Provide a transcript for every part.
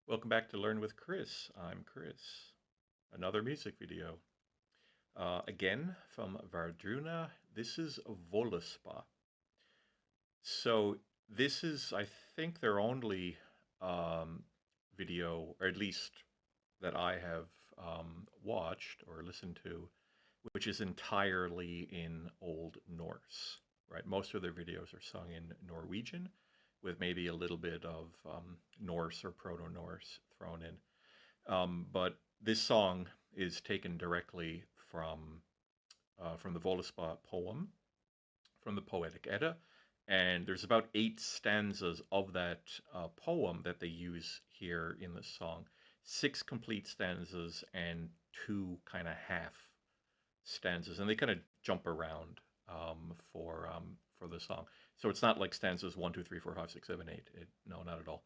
Welcome back to Learn with Chris. I'm Chris. Another music video. Again from Wardruna. This is Voluspá. So this is, I think, their only video, or at least that I have watched or listened to, which is entirely in Old Norse. Right, most of their videos are sung in Norwegian, with maybe a little bit of Norse or Proto-Norse thrown in. But this song is taken directly from the Voluspá poem, from the Poetic Edda, and there's about 8 stanzas of that poem that they use here in the song. 6 complete stanzas and 2 kind of half stanzas, and they kind of jump around for the song. So it's not like stanzas 1, 2, 3, 4, 5, 6, 7, 8. No, not at all.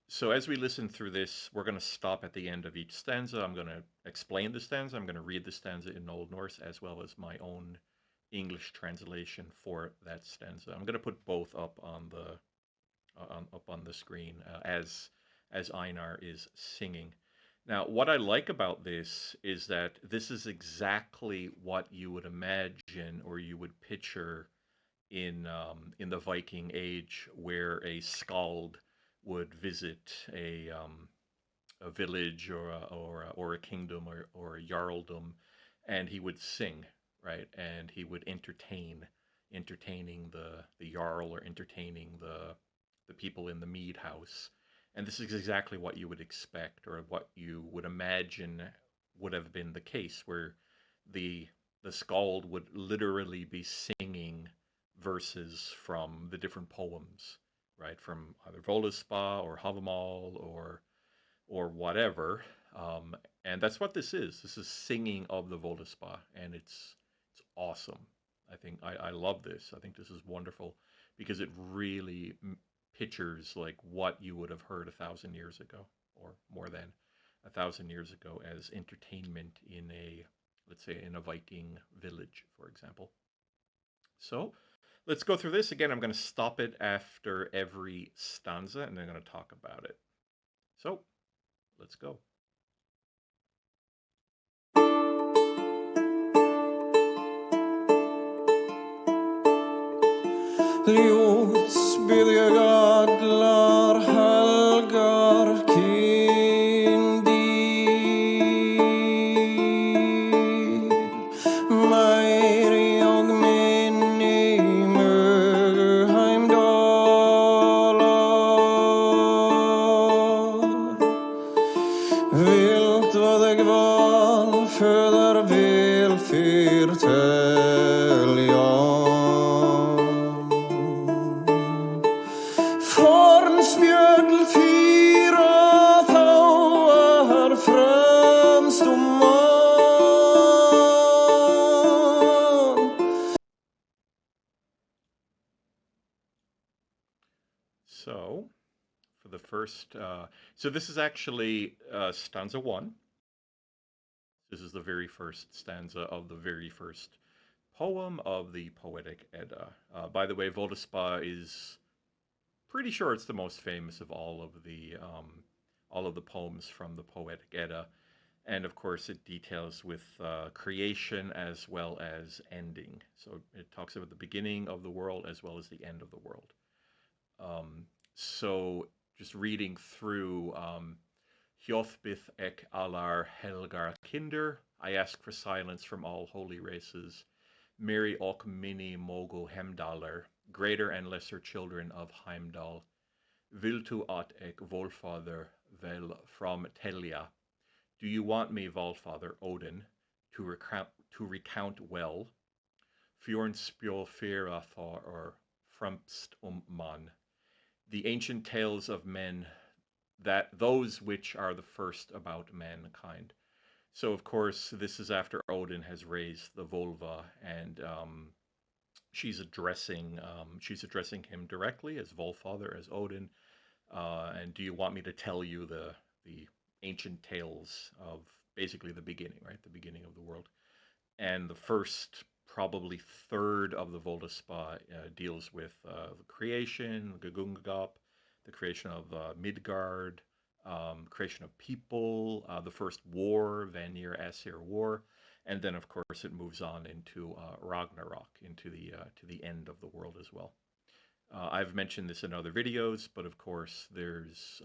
So as we listen through this, we're going to stop at the end of each stanza. I'm going to explain the stanza. I'm going to read the stanza in Old Norse as well as my own English translation for that stanza. I'm going to put both up on the screen as Einar is singing. Now, what I like about this is that this is exactly what you would imagine or you would picture in the Viking Age, where a skald would visit a village or a kingdom or a jarldom, and he would sing, right, and he would entertaining the jarl or entertaining the people in the mead house. And this is exactly what you would expect, or what you would imagine would have been the case, where the skald would literally be singing verses from the different poems, right? From either Voluspá or Havamal or whatever. And that's what this is. This is singing of the Voluspá, and it's awesome. I love this. I think this is wonderful because it really pictures like what you would have heard 1,000 years ago, or more than 1,000 years ago, as entertainment in let's say, in a Viking village, for example. So let's go through this again. I'm going to stop it after every stanza, and then I'm going to talk about it. So let's go. Hljóðs bygði allar, helgar, kindir, meiri og minni, mögu Heimdallar. Viltu þig Valföðr vil framtelja. Forn, spjöll, fíra, fremst So for the first, so this is actually stanza 1. This is the very first stanza of the very first poem of the Poetic Edda. By the way, Voluspá is pretty sure it's the most famous of all of the poems from the Poetic Edda, and of course it details with creation as well as ending. So it talks about the beginning of the world as well as the end of the world. So just reading through Hljóðs ek allar, helgar, kindir. I ask for silence from all holy races. Meiri och minni mögu Heimdallar, greater and lesser children of Heimdall. Viltu ek Valföðr vel framtelja. Do you want me, Valfather, Odin, to recount well? Fjorn spjöll fíra or fremst mann. The ancient tales of men, that those which are the first about mankind. So of course this is after Odin has raised the Volva, and she's addressing him directly as Valfather, as Odin. And do you want me to tell you the ancient tales of basically the beginning, right? The beginning of the world. And the first probably third of the Voluspá deals with the creation, the ginnunga, the creation of Midgard, creation of people, the first war, Vanir-Aesir war, and then of course it moves on into Ragnarok, into to the end of the world as well. I've mentioned this in other videos, but of course there's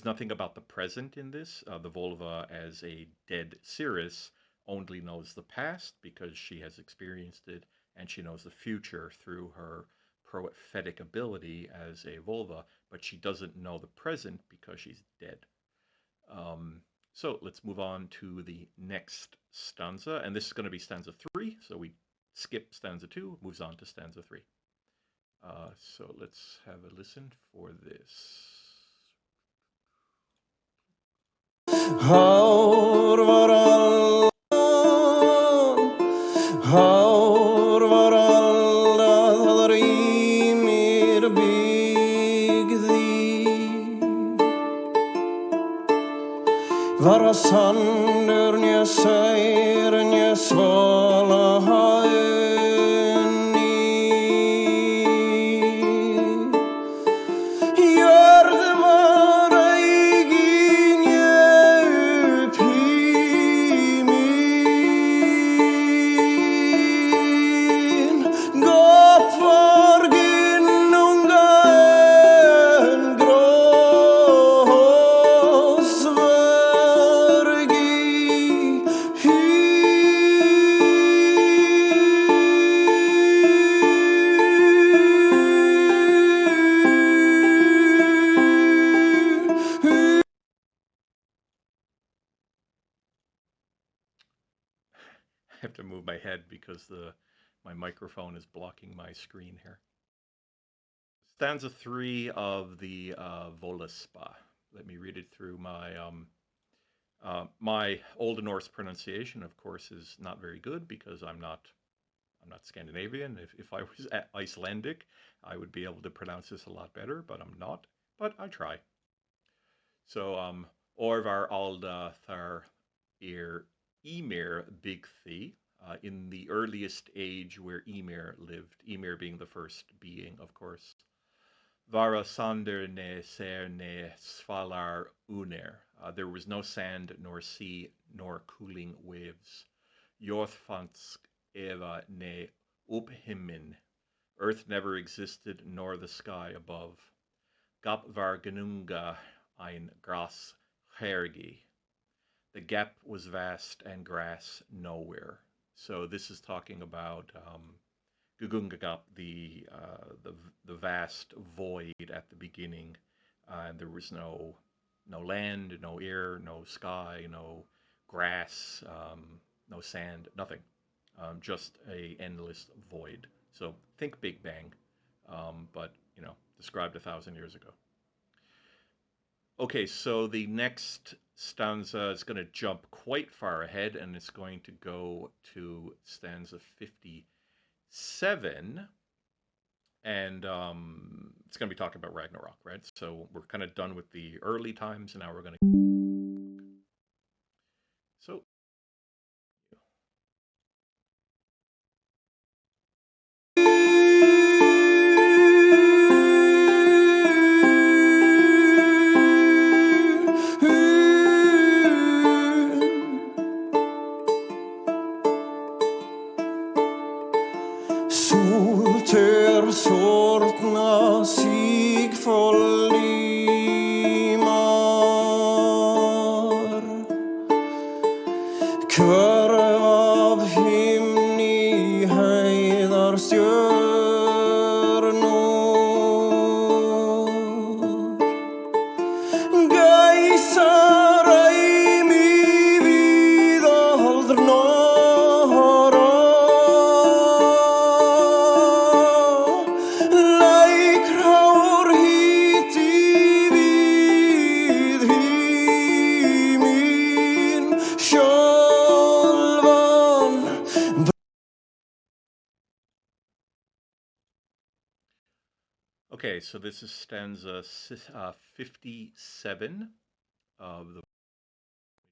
nothing about the present in this. The Volva, as a dead Cirrus, only knows the past because she has experienced it, and she knows the future through her prophetic ability as a Volva, but she doesn't know the present because she's dead. So let's move on to the next stanza, and this is going to be stanza 3, so we skip stanza 2, moves on to stanza 3. So let's have a listen for this. Hár var aldan, hár var alda, það Ýmir bygði. Vara sandr, sær, svalar unnir. Jörð var eigin upphiminn. Gott var ginnunga en grósvergi. I have to move my head because my microphone is blocking my screen here. Stanza 3 of the Voluspá. Let me read it through my Old Norse pronunciation. Of course, is not very good because I'm not Scandinavian. If I was Icelandic, I would be able to pronounce this a lot better, but I'm not. But I try. So Orvar alda thar Ýmir bygði, in the earliest age where Ýmir lived, Ymir being the first being, of course. Vara sandr svalar unnir. There was no sand, nor sea, nor cooling waves. Jörð fannsk upphiminn. Earth never existed, nor the sky above. Gap var ginnunga ein gras helgi. The gap was vast and grass nowhere. So this is talking about Gugungagap, the vast void at the beginning, and there was no land, no air, no sky, no grass, no sand, nothing, just a endless void. So think Big Bang, but described 1,000 years ago. Okay, so the next stanza is going to jump quite far ahead, and it's going to go to stanza 57, and it's going to be talking about Ragnarok, right? So we're kind of done with the early times, and now we're going to... So... Súltur sortna sigfold Ýmar. Hvörf af himni heiðar stjörnur. Gæsar æmi víðaldr norra. Lækrár hiti við himinn sjálfan. Okay, so this is stanza 57 of the...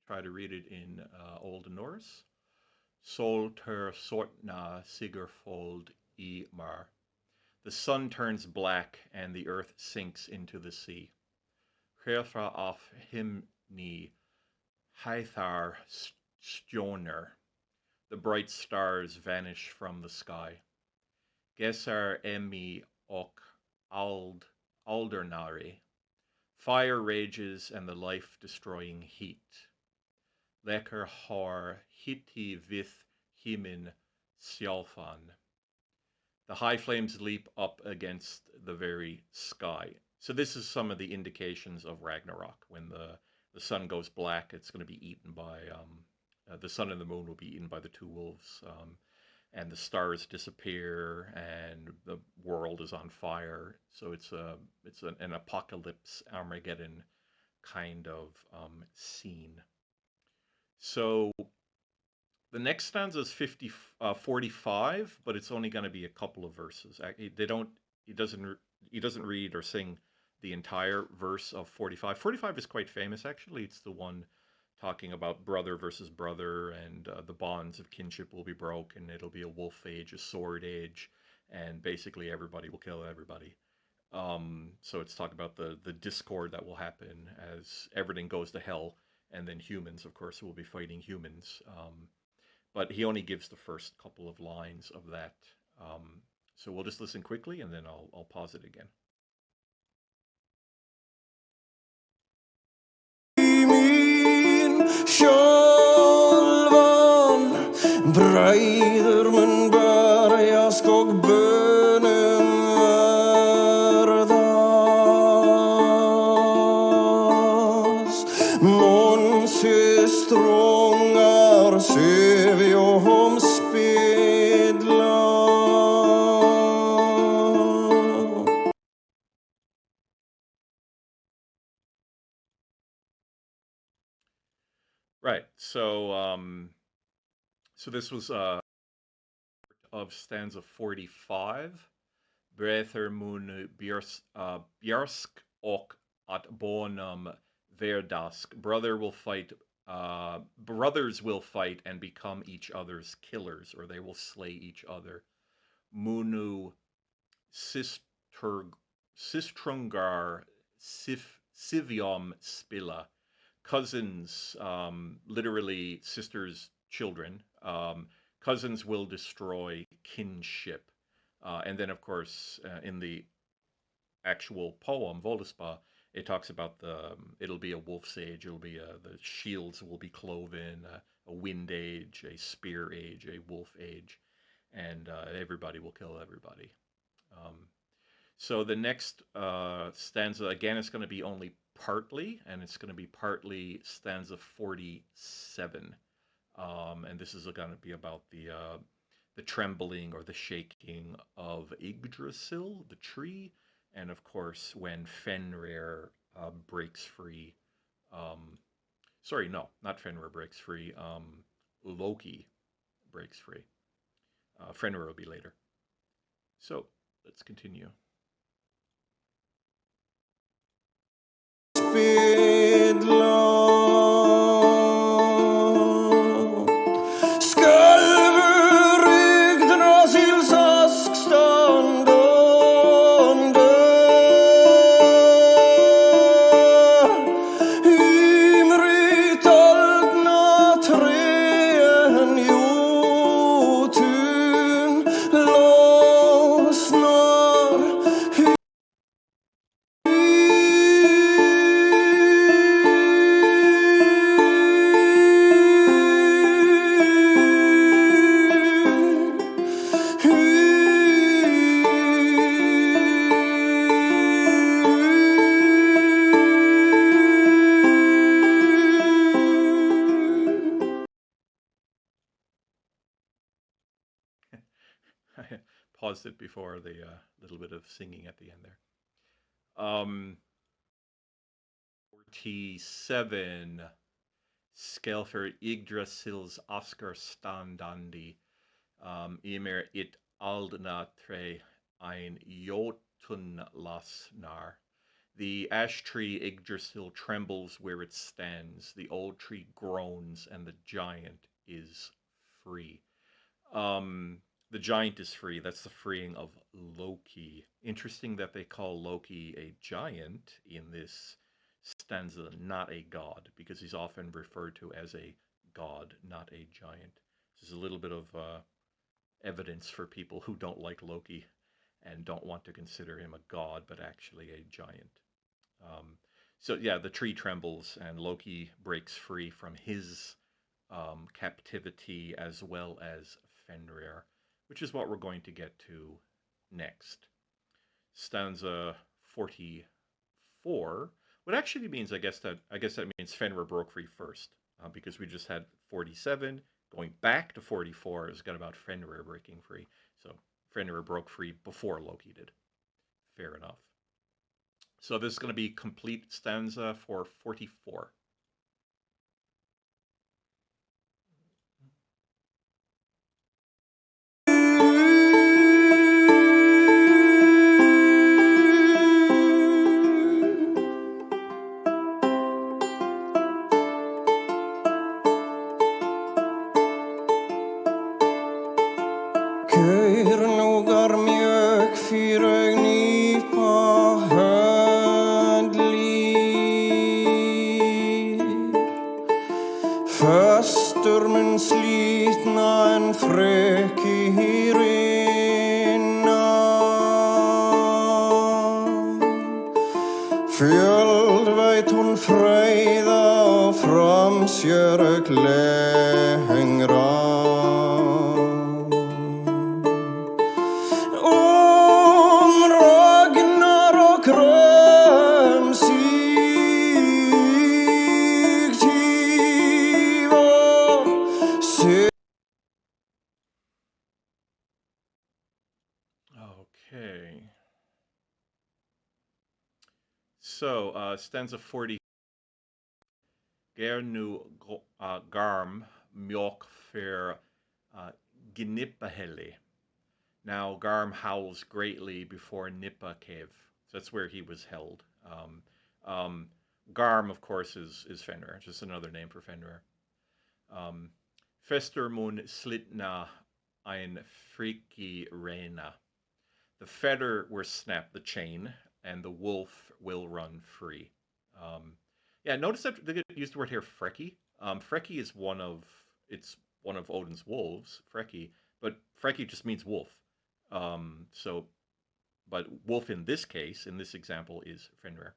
Try to read it in Old Norse. Soltur sortna sigurfold Ýmar. The sun turns black and the earth sinks into the sea. Hreithra af himni, Haithar stjoner. The bright stars vanish from the sky. Gesar emi ok aldernari. Fire rages and the life-destroying heat. Lekker har hitti vith himin sjálfan. The high flames leap up against the very sky. So this is some of the indications of Ragnarok. When the sun goes black, it's going to be eaten by the sun and the moon will be eaten by the two wolves, and the stars disappear, and the world is on fire. So it's an apocalypse, Armageddon kind of scene. So the next stanza is 45, but it's only going to be a couple of verses. He doesn't read or sing the entire verse of 45. 45 is quite famous, actually. It's the one talking about brother versus brother, and the bonds of kinship will be broken. It'll be a wolf age, a sword age, and basically everybody will kill everybody. So it's talking about the discord that will happen as everything goes to hell, and then humans, of course, will be fighting humans. But he only gives the first couple of lines of that. So we'll just listen quickly, and then I'll pause it again. Breiður mun berjast og bönum verðast. Månsystrångar sövjom spedla. Right. So this was of stanza 45. Breither mun bjarsk ok at bonum verdask. Brothers will fight and become each other's killers, or they will slay each other. Munu sistrungar sivium spilla. Cousins, literally sisters, children. Cousins will destroy kinship. And then, of course, in the actual poem, Voluspá, it talks about it'll be a wolf's age, the shields will be cloven, a wind age, a spear age, a wolf age, and everybody will kill everybody. So the next stanza, again, is going to be only partly, and it's going to be partly stanza 47. And this is going to be about the trembling or the shaking of Yggdrasil, the tree, and of course when Fenrir breaks free. Sorry, no, not Fenrir breaks free. Loki breaks free. Fenrir will be later. So let's continue. I paused it before the little bit of singing at the end there. 47. Skelfer Yggdrasils Oscar standandi. Ýmir it aldna tre ein jotun lasnar. The ash tree Yggdrasil trembles where it stands. The old tree groans, and the giant is free. The giant is free. That's the freeing of Loki. Interesting that they call Loki a giant in this Stanza, not a god, because he's often referred to as a god, not a giant. This is a little bit of evidence for people who don't like Loki and don't want to consider him a god, but actually a giant. So yeah, the tree trembles and Loki breaks free from his captivity as well as Fenrir, which is what we're going to get to next. Stanza 44, what actually means, I guess that means Fenrir broke free first, because we just had 47. Going back to 44 is got about Fenrir breaking free. So Fenrir broke free before Loki did. Fair enough. So this is going to be complete stanza for 44. Kurnúgar mjög fyrir nýpa höndlýr Föstur mun slítna en freki hýrina Fjöld veit hún freyða og framsjörg lengra Okay. So, stanza 40. Ger nu garm mjölk för Gnippahelli. Now, Garm howls greatly before Nippa cave. So that's where he was held. Garm, of course, is Fenrir, just another name for Fenrir. Fester mun slitna ein friki rena. The fetter were snapped, the chain, and the wolf will run free. Yeah, notice that they used the word here, Freki. Freki is one of Odin's wolves, Freki, but Freki just means wolf. But wolf in this case, in this example, is Fenrir.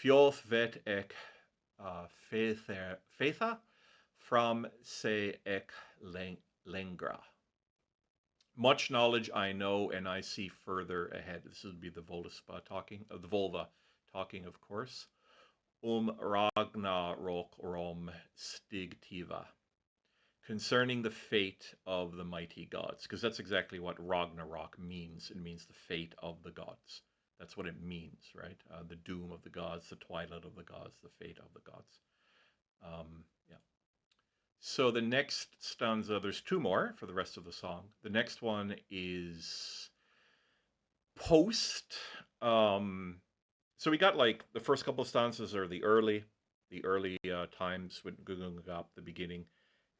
Fjolf vet ek fetha from se ek lengra. Much knowledge I know, and I see further ahead. This would be the Voluspá talking, the Volva talking, of course. Ragnarok rom stigtiva. Concerning the fate of the mighty gods, because that's exactly what Ragnarok means. It means the fate of the gods. That's what it means, right? The doom of the gods, the twilight of the gods, the fate of the gods. Yeah. So the next stanza, there's two more for the rest of the song. The next one is post. So we got like the first couple of stanzas are the early times with ginnunga, the beginning,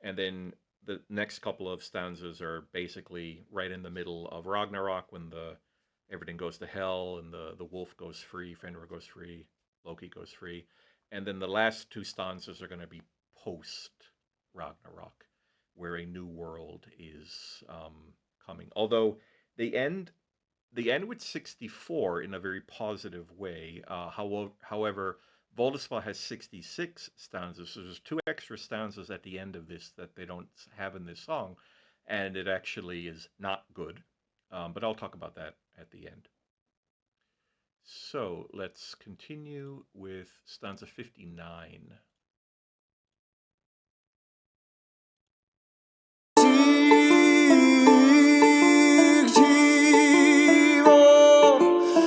and then the next couple of stanzas are basically right in the middle of Ragnarok when everything goes to hell and the wolf goes free, Fenrir goes free, Loki goes free, and then the last two stanzas are going to be post Ragnarok, where a new world is coming. Although they end with 64 in a very positive way. However, Voluspá has 66 stanzas, so there's two extra stanzas at the end of this that they don't have in this song, and it actually is not good. But I'll talk about that at the end. So let's continue with stanza 59.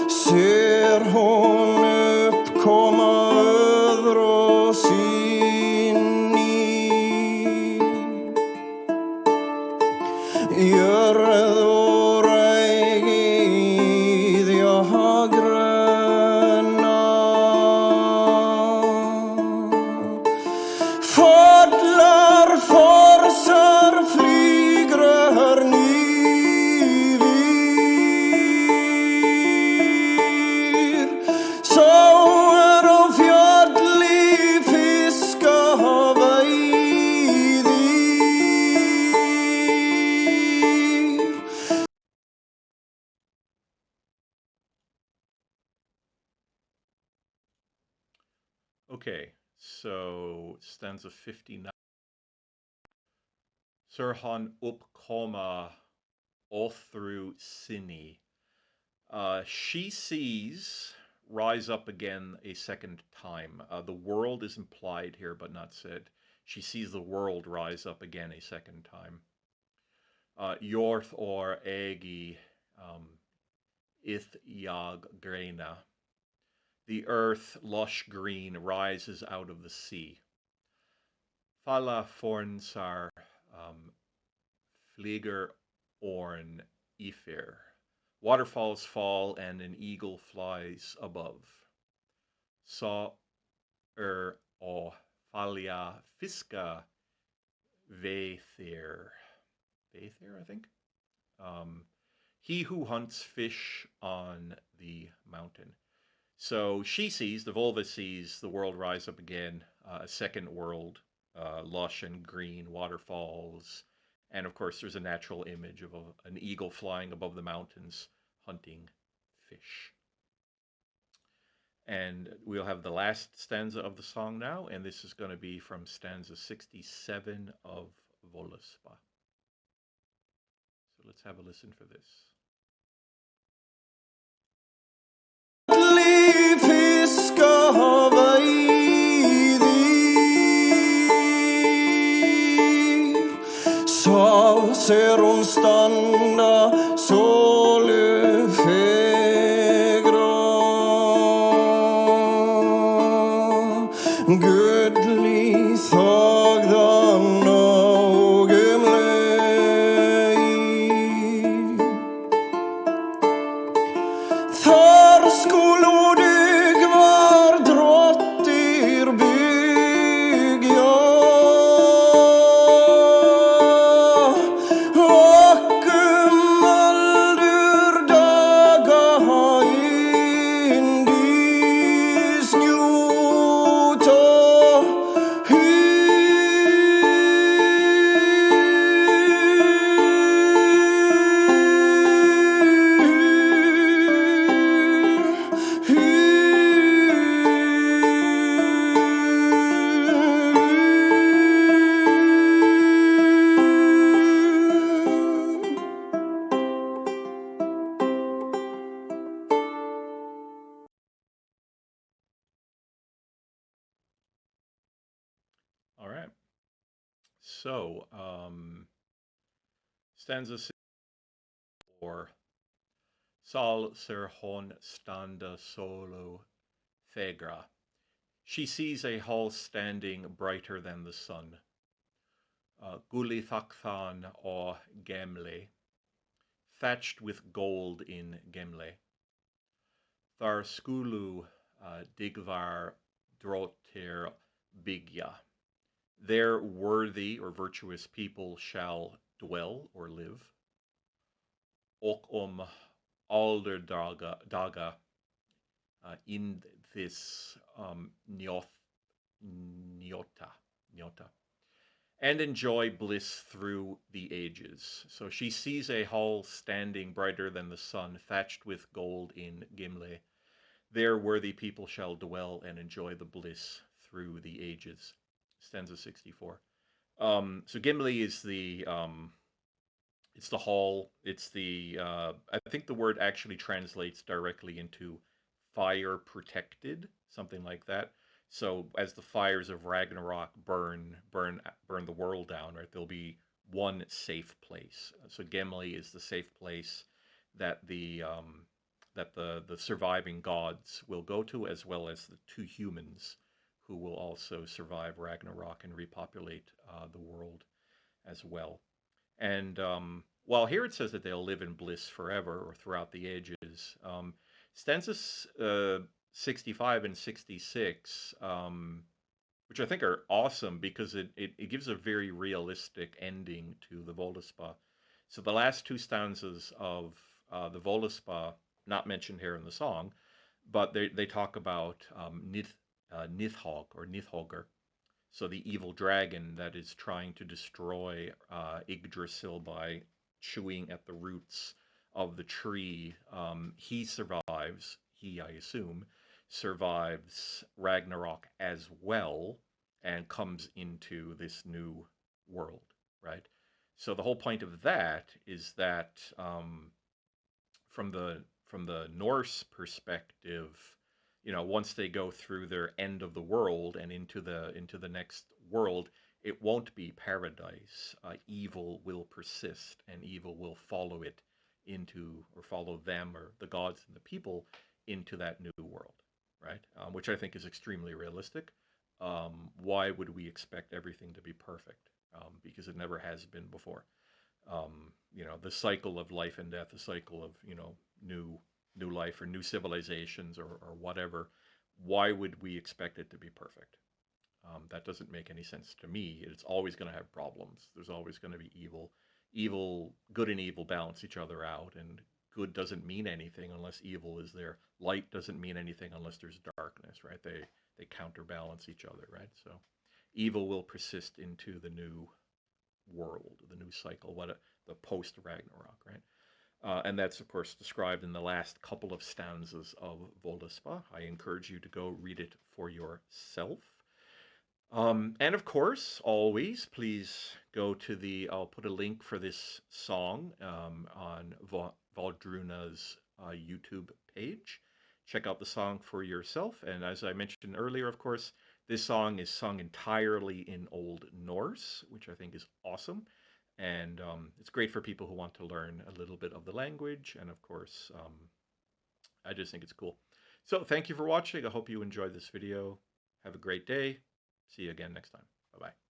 Ser hon uppkomma över oss in i jörð och regidja gröna Okay, so stanza 59. Surhan uppkomma all through Sini. She sees rise up again a second time. The world is implied here, but not said. She sees the world rise up again a second time. Jörð or egi ith jag grena. The earth, lush green, rises out of the sea. Falla fornsar flyger orn ifir. Waterfalls fall and an eagle flies above. Sa o fallia fiska veithir. Veithir, I think. He who hunts fish on the mountain. So she sees, the vulva sees the world rise up again, a second world, lush and green waterfalls. And of course, there's a natural image of an eagle flying above the mountains hunting fish. And we'll have the last stanza of the song now, and this is going to be from stanza 67 of Voluspá. So let's have a listen for this. Så ser hon stanna solfegra. Gudlig sagdan og umlei. Þar skulu dig var drottir byggja. All right. So, stanza 64. Sal ser hon standa solo fegra. She sees a hall standing brighter than the sun. Guli thakfan o gemle, thatched with gold in gemle. Thar skulu digvar drotir bygja. There worthy or virtuous people shall dwell or live. Och alder daga in this nyota, and enjoy bliss through the ages. So she sees a hall standing brighter than the sun, thatched with gold in Gimle. There worthy people shall dwell and enjoy the bliss through the ages. Stanza 64. So Gimle is the it's the hall. It's the I think the word actually translates directly into fire protected, something like that. So as the fires of Ragnarok burn the world down, right? There'll be one safe place. So Gimli is the safe place that the surviving gods will go to, as well as the two humans who will also survive Ragnarok and repopulate the world as well. And while here it says that they'll live in bliss forever or throughout the ages, stanzas 65 and 66, which I think are awesome because it gives a very realistic ending to the Voluspá. So the last two stanzas of the Voluspá, not mentioned here in the song, but they talk about Nithhog or Nithhogr, so the evil dragon that is trying to destroy Yggdrasil by chewing at the roots of the tree. He survives, I assume. survives Ragnarok as well and comes into this new world, right? So the whole point of that is that from the Norse perspective, once they go through their end of the world and into the next world, it won't be paradise. Evil will persist, and evil will follow it into, or follow them, or the gods and the people into that new world, right? Which I think is extremely realistic. Why would we expect everything to be perfect? Because it never has been before. The cycle of life and death, the cycle of new life or new civilizations or whatever. Why would we expect it to be perfect? That doesn't make any sense to me. It's always going to have problems. There's always going to be evil. Good and evil balance each other out, and good doesn't mean anything unless evil is there. Light doesn't mean anything unless there's darkness, right? They counterbalance each other, right? So evil will persist into the new world, the new cycle, the post Ragnarok, right? And that's, of course, described in the last couple of stanzas of Voluspá. I encourage you to go read it for yourself. And of course, always, please go to I'll put a link for this song on Wardruna's YouTube page. Check out the song for yourself. And as I mentioned earlier, of course, this song is sung entirely in Old Norse, which I think is awesome. And it's great for people who want to learn a little bit of the language. And of course, I just think it's cool. So thank you for watching. I hope you enjoyed this video. Have a great day. See you again next time. Bye-bye.